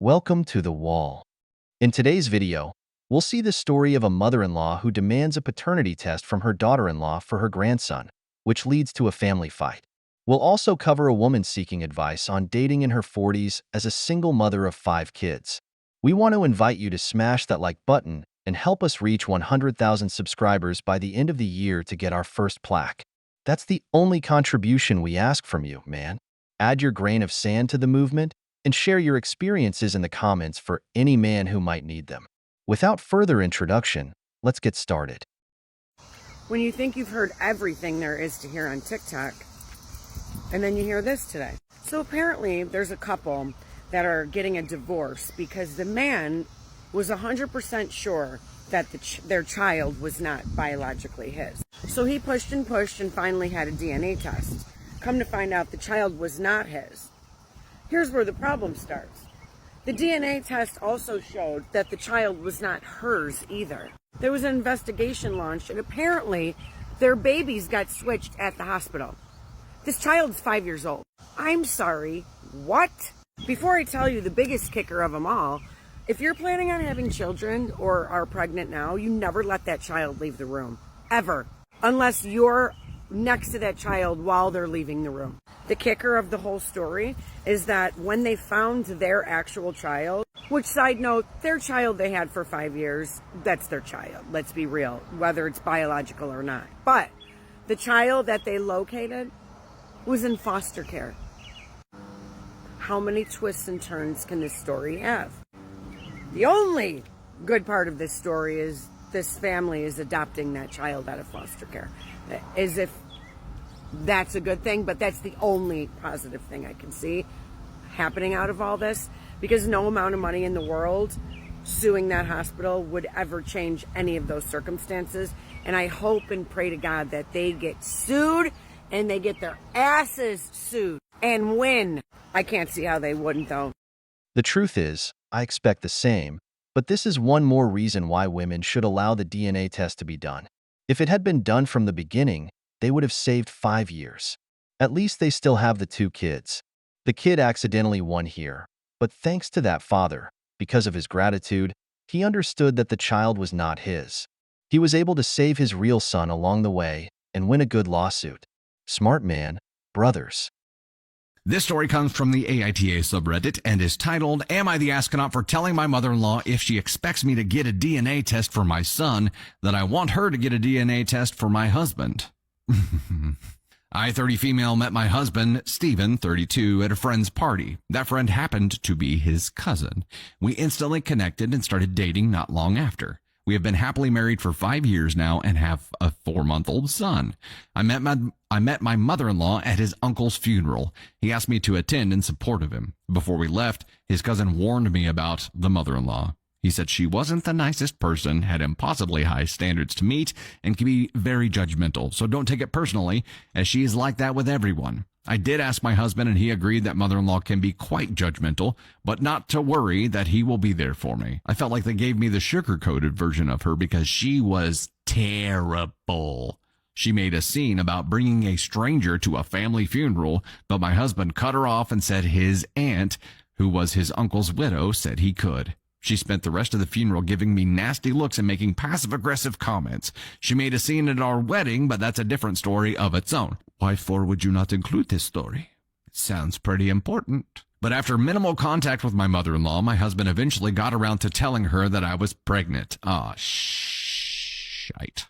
Welcome to The Wall. In today's video, we'll see the story of a mother-in-law who demands a paternity test from her daughter-in-law for her grandson, which leads to a family fight. We'll also cover a woman seeking advice on dating in her 40s as a single mother of 5 kids. We want to invite you to smash that like button and help us reach 100,000 subscribers by the end of the year to get our first plaque. That's the only contribution we ask from you, man. Add your grain of sand to the movement and share your experiences in the comments for any man who might need them. Without further introduction, let's get started. When you think you've heard everything there is to hear on TikTok, and then you hear this today. So apparently there's a couple that are getting a divorce because the man was 100% sure that their child was not biologically his. So he pushed and finally had a DNA test. Come to find out the child was not his. Here's where the problem starts. The DNA test also showed that the child was not hers either. There was an investigation launched, and apparently their babies got switched at the hospital. This child's 5 years old. I'm sorry, what? Before I tell you the biggest kicker of them all, if you're planning on having children or are pregnant now, you never let that child leave the room. Ever. Unless you're next to that child while they're leaving the room. The kicker of the whole story is that when they found their actual child, which, side note, their child they had for 5 years, that's their child. Let's be real, whether it's biological or not. But the child that they located was in foster care. How many twists and turns can this story have? The only good part of this story is this family is adopting that child out of foster care. As if that's a good thing, but that's the only positive thing I can see happening out of all this, because no amount of money in the world suing that hospital would ever change any of those circumstances. And I hope and pray to God that they get sued and they get their asses sued and win. I can't see how they wouldn't, though. The truth is, I expect the same, but this is one more reason why women should allow the DNA test to be done. If it had been done from the beginning, they would have saved 5 years. At least they still have the 2 kids. The kid accidentally won here, but thanks to that father, because of his gratitude, he understood that the child was not his. He was able to save his real son along the way and win a good lawsuit. Smart man, brothers. This story comes from the AITA subreddit and is titled, "Am I the astronaut for telling my mother-in-law if she expects me to get a DNA test for my son, that I want her to get a DNA test for my husband?" I, 30 female, met my husband, Stephen, 32, at a friend's party. That friend happened to be his cousin. We instantly connected and started dating not long after. We have been happily married for 5 years now and have a 4-month-old son. I met my mother-in-law at his uncle's funeral. He asked me to attend in support of him. Before we left, his cousin warned me about the mother-in-law. He said she wasn't the nicest person, had impossibly high standards to meet, and can be very judgmental. So don't take it personally, as she is like that with everyone. I did ask my husband, and he agreed that mother-in-law can be quite judgmental, but not to worry, that he will be there for me. I felt like they gave me the sugar-coated version of her because she was terrible. She made a scene about bringing a stranger to a family funeral, but my husband cut her off and said his aunt, who was his uncle's widow, said he could. She spent the rest of the funeral giving me nasty looks and making passive-aggressive comments. She made a scene at our wedding, but that's a different story of its own. Why for would you not include this story? It sounds pretty important. But after minimal contact with my mother-in-law, my husband eventually got around to telling her that I was pregnant. Shite.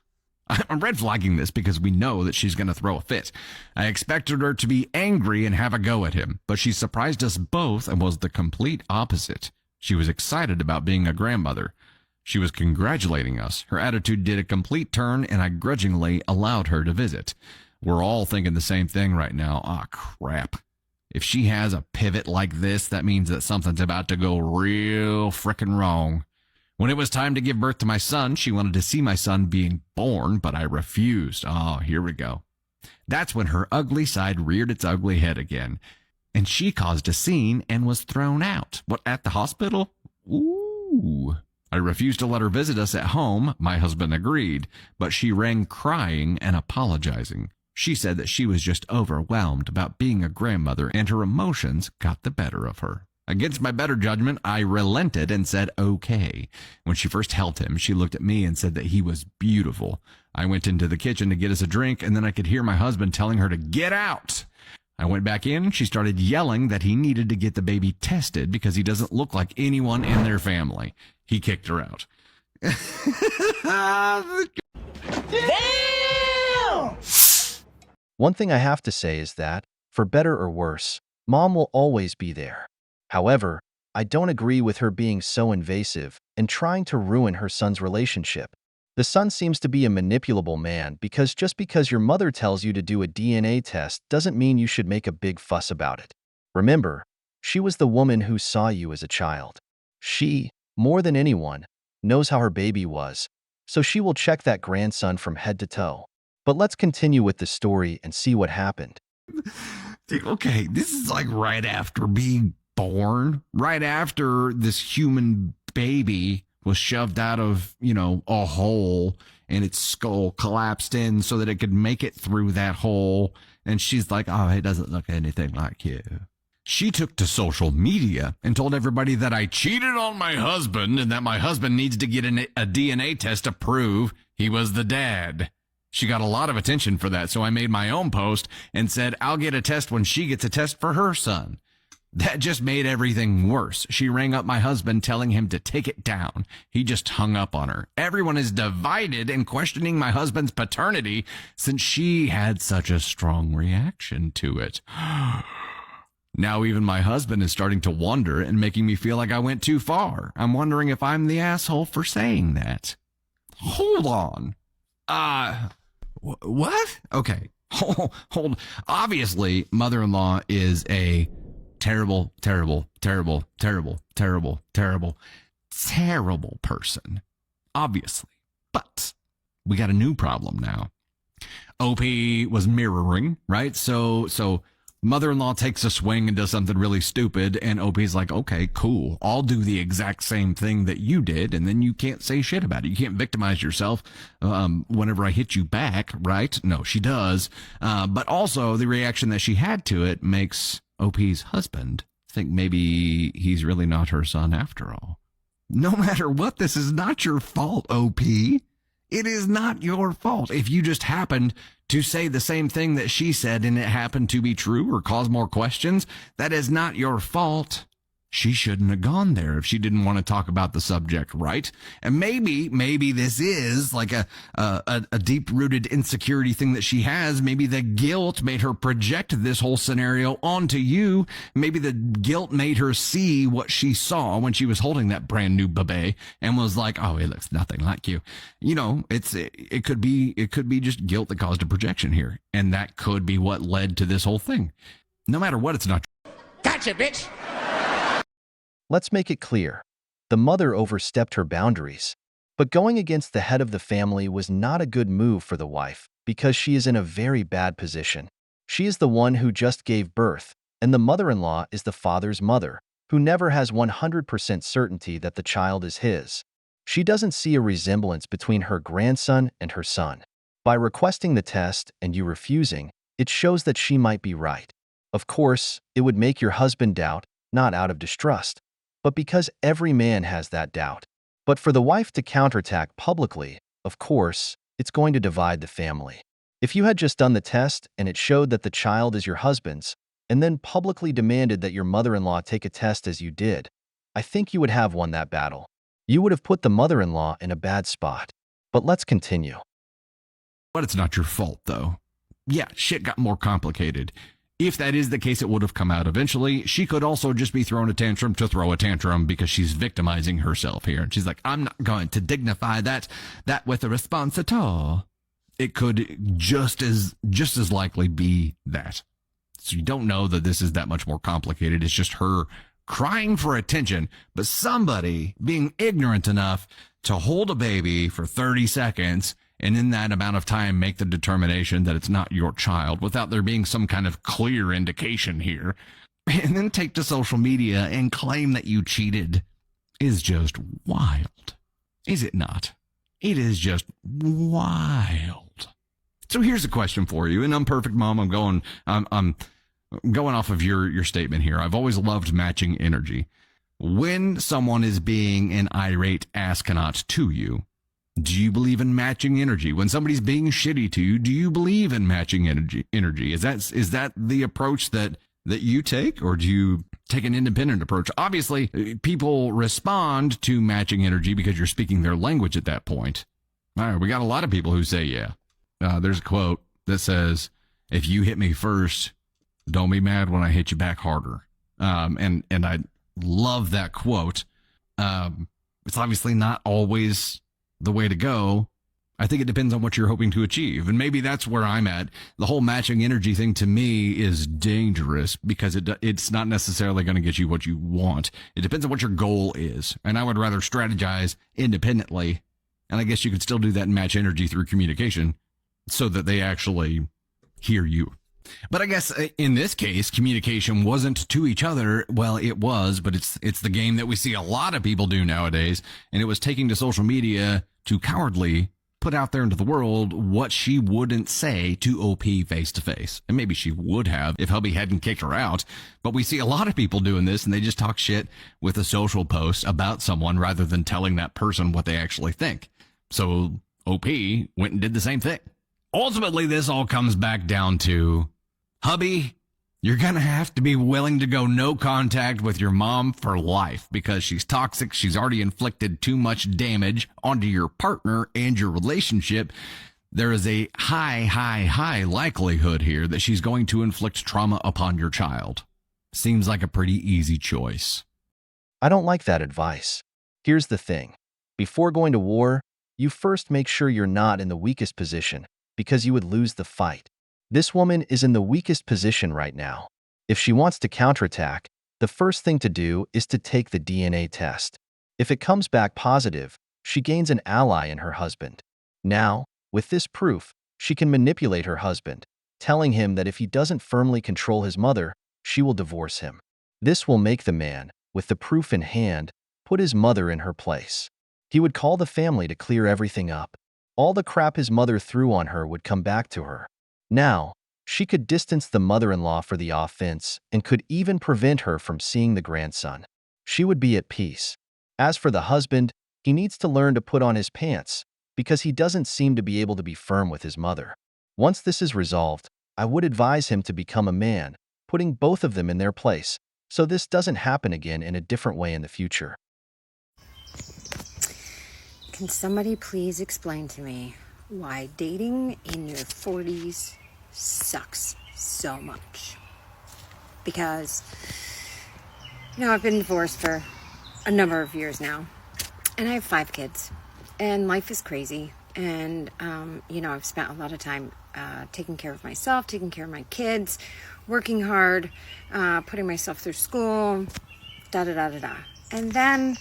I'm red flagging this because we know that she's going to throw a fit. I expected her to be angry and have a go at him, but she surprised us both and was the complete opposite. She was excited about being a grandmother. She was congratulating us. Her attitude did a complete turn, and I grudgingly allowed her to visit. We're all thinking the same thing right now. Crap. If she has a pivot like this, that means that something's about to go real frickin' wrong. When it was time to give birth to my son, she wanted to see my son being born, but I refused. Here we go. That's when her ugly side reared its ugly head again. And she caused a scene and was thrown out. What, at the hospital? Ooh. I refused to let her visit us at home. My husband agreed, but she rang crying and apologizing. She said that she was just overwhelmed about being a grandmother and her emotions got the better of her. Against my better judgment, I relented and said, okay. When she first held him, she looked at me and said that he was beautiful. I went into the kitchen to get us a drink, and then I could hear my husband telling her to get out. I went back in. She started yelling that he needed to get the baby tested because he doesn't look like anyone in their family. He kicked her out. Damn! One thing I have to say is that, for better or worse, Mom will always be there. However, I don't agree with her being so invasive and trying to ruin her son's relationship. The son seems to be a manipulable man because just because your mother tells you to do a DNA test doesn't mean you should make a big fuss about it. Remember, she was the woman who saw you as a child. She, more than anyone, knows how her baby was, so she will check that grandson from head to toe. But let's continue with the story and see what happened. Okay, this is like right after being born, right after this human baby was shoved out of, a hole and its skull collapsed in so that it could make it through that hole. And she's like, oh, it doesn't look anything like you. She took to social media and told everybody that I cheated on my husband and that my husband needs to get a DNA test to prove he was the dad. She got a lot of attention for that, so I made my own post and said, I'll get a test when she gets a test for her son. That just made everything worse. She rang up my husband telling him to take it down. He just hung up on her. Everyone is divided and questioning my husband's paternity since she had such a strong reaction to it. Now even my husband is starting to wonder and making me feel like I went too far. I'm wondering if I'm the asshole for saying that. Hold on. What? Okay. Hold. Obviously, mother-in-law is a terrible person. Obviously. But we got a new problem now. OP was mirroring, right? So mother-in-law takes a swing and does something really stupid, and OP's like, okay, cool. I'll do the exact same thing that you did, and then you can't say shit about it. You can't victimize yourself whenever I hit you back, right? No, she does. But also, the reaction that she had to it makes OP's husband think maybe he's really not her son after all. No matter what, this is not your fault, OP. It is not your fault. If you just happened to say the same thing that she said and it happened to be true or cause more questions, that is not your fault. She shouldn't have gone there if she didn't want to talk about the subject, right? And maybe this is like a deep-rooted insecurity thing that she has. Maybe the guilt made her project this whole scenario onto you. Maybe the guilt made her see what she saw when she was holding that brand new baby and was like, oh, it looks nothing like you. It could be just guilt that caused a projection here. And that could be what led to this whole thing. No matter what, it's not. Gotcha, bitch! Let's make it clear. The mother overstepped her boundaries. But going against the head of the family was not a good move for the wife because she is in a very bad position. She is the one who just gave birth, and the mother-in-law is the father's mother, who never has 100% certainty that the child is his. She doesn't see a resemblance between her grandson and her son. By requesting the test and you refusing, it shows that she might be right. Of course, it would make your husband doubt, not out of distrust, but because every man has that doubt. But for the wife to counterattack publicly, of course, it's going to divide the family. If you had just done the test and it showed that the child is your husband's, and then publicly demanded that your mother-in-law take a test as you did, I think you would have won that battle. You would have put the mother-in-law in a bad spot. But let's continue. But it's not your fault, though. Yeah, shit got more complicated. If that is the case, it would have come out eventually. She could also just be throwing a tantrum to throw a tantrum because she's victimizing herself here. And she's like, I'm not going to dignify that with a response at all. It could just as likely be that. So you don't know that this is that much more complicated. It's just her crying for attention, but somebody being ignorant enough to hold a baby for 30 seconds and in that amount of time make the determination that it's not your child without there being some kind of clear indication here, and then take to social media and claim that you cheated is just wild. Is it not? It is just wild. So here's a question for you. An imperfect mom, I'm going off of your statement here, I've always loved matching energy. When someone is being an irate astronaut to you, do you believe in matching energy? When somebody's being shitty to you, do you believe in matching energy? Is that the approach that you take, or do you take an independent approach? Obviously, people respond to matching energy because you're speaking their language at that point. All right, we got a lot of people who say, yeah. There's a quote that says, if you hit me first, don't be mad when I hit you back harder. And I love that quote. It's obviously not always the way to go. I think it depends on what you're hoping to achieve. And maybe that's where I'm at. The whole matching energy thing to me is dangerous because it's not necessarily going to get you what you want. It depends on what your goal is. And I would rather strategize independently. And I guess you could still do that and match energy through communication so that they actually hear you. But I guess in this case, communication wasn't to each other. Well, it was, but it's the game that we see a lot of people do nowadays. And it was taking to social media to cowardly put out there into the world what she wouldn't say to OP face to face. And maybe she would have if hubby hadn't kicked her out. But we see a lot of people doing this, and they just talk shit with a social post about someone rather than telling that person what they actually think. So OP went and did the same thing. Ultimately, this all comes back down to, hubby, you're going to have to be willing to go no contact with your mom for life because she's toxic. She's already inflicted too much damage onto your partner and your relationship. There is a high likelihood here that she's going to inflict trauma upon your child. Seems like a pretty easy choice. I don't like that advice. Here's the thing. Before going to war, you first make sure you're not in the weakest position because you would lose the fight. This woman is in the weakest position right now. If she wants to counterattack, the first thing to do is to take the DNA test. If it comes back positive, she gains an ally in her husband. Now, with this proof, she can manipulate her husband, telling him that if he doesn't firmly control his mother, she will divorce him. This will make the man, with the proof in hand, put his mother in her place. He would call the family to clear everything up. All the crap his mother threw on her would come back to her. Now, she could distance the mother-in-law for the offense and could even prevent her from seeing the grandson. She would be at peace. As for the husband, he needs to learn to put on his pants because he doesn't seem to be able to be firm with his mother. Once this is resolved, I would advise him to become a man, putting both of them in their place, so this doesn't happen again in a different way in the future. Can somebody please explain to me why dating in your 40s sucks so much? Because, I've been divorced for a number of years now, and I have 5 kids, and life is crazy, and, I've spent a lot of time taking care of myself, taking care of my kids, working hard, putting myself through school, da-da-da-da-da. And then,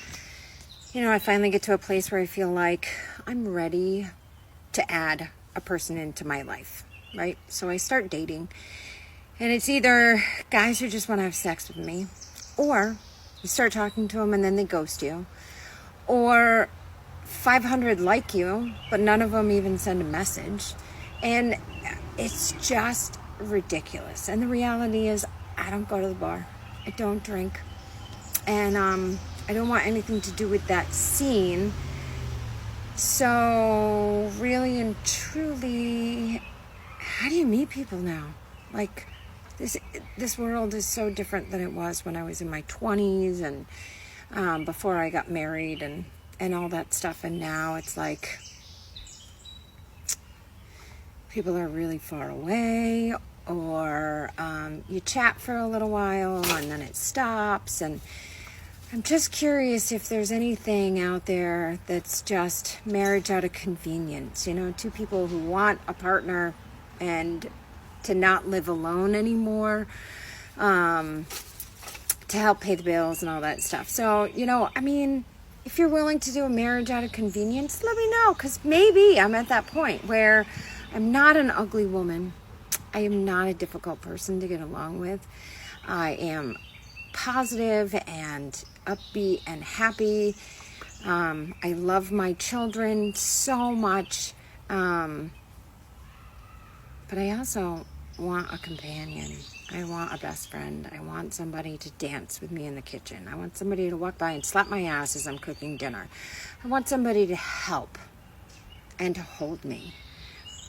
I finally get to a place where I feel like I'm ready to add a person into my life, right? So I start dating, and it's either guys who just want to have sex with me, or you start talking to them and then they ghost you, or 500 like you, but none of them even send a message. And it's just ridiculous. And the reality is, I don't go to the bar. I don't drink. And I don't want anything to do with that scene. So really and truly, how do you meet people now? Like, this world is so different than it was when I was in my 20s and before I got married and all that stuff. And now it's like people are really far away, or you chat for a little while and then it stops. And I'm just curious if there's anything out there that's just marriage out of convenience, 2 people who want a partner and to not live alone anymore, to help pay the bills and all that stuff. So, if you're willing to do a marriage out of convenience, let me know, because maybe I'm at that point where I'm not an ugly woman. I am not a difficult person to get along with. I am positive and upbeat and happy. I love my children so much. But I also want a companion. I want a best friend. I want somebody to dance with me in the kitchen. I want somebody to walk by and slap my ass as I'm cooking dinner. I want somebody to help and to hold me.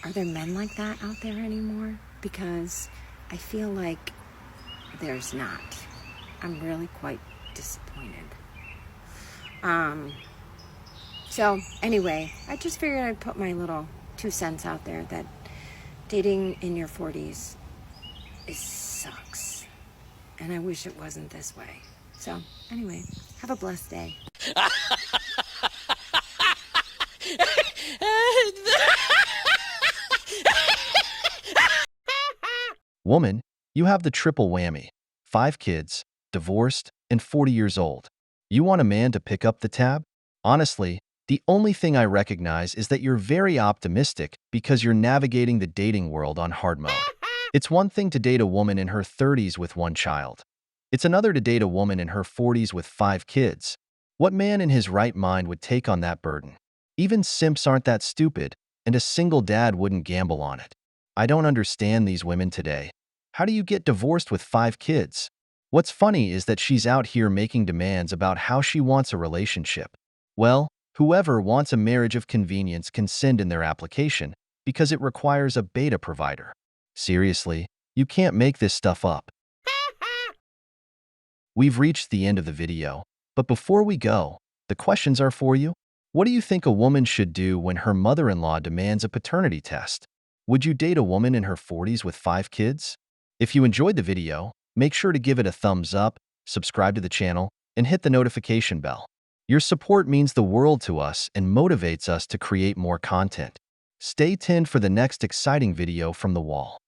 Are there men like that out there anymore? Because I feel like there's not. I'm really quite disappointed. So anyway, I just figured I'd put my little 2 cents out there that dating in your 40s sucks. And I wish it wasn't this way. So anyway, have a blessed day. Woman, you have the triple whammy. 5 kids, divorced, and 40 years old. You want a man to pick up the tab? Honestly, the only thing I recognize is that you're very optimistic because you're navigating the dating world on hard mode. It's one thing to date a woman in her 30s with 1 child. It's another to date a woman in her 40s with 5 kids. What man in his right mind would take on that burden? Even simps aren't that stupid, and a single dad wouldn't gamble on it. I don't understand these women today. How do you get divorced with 5 kids? What's funny is that she's out here making demands about how she wants a relationship. Well, whoever wants a marriage of convenience can send in their application because it requires a beta provider. Seriously, you can't make this stuff up. We've reached the end of the video, but before we go, the questions are for you. What do you think a woman should do when her mother-in-law demands a paternity test? Would you date a woman in her 40s with 5 kids? If you enjoyed the video, make sure to give it a thumbs up, subscribe to the channel, and hit the notification bell. Your support means the world to us and motivates us to create more content. Stay tuned for the next exciting video from the wall.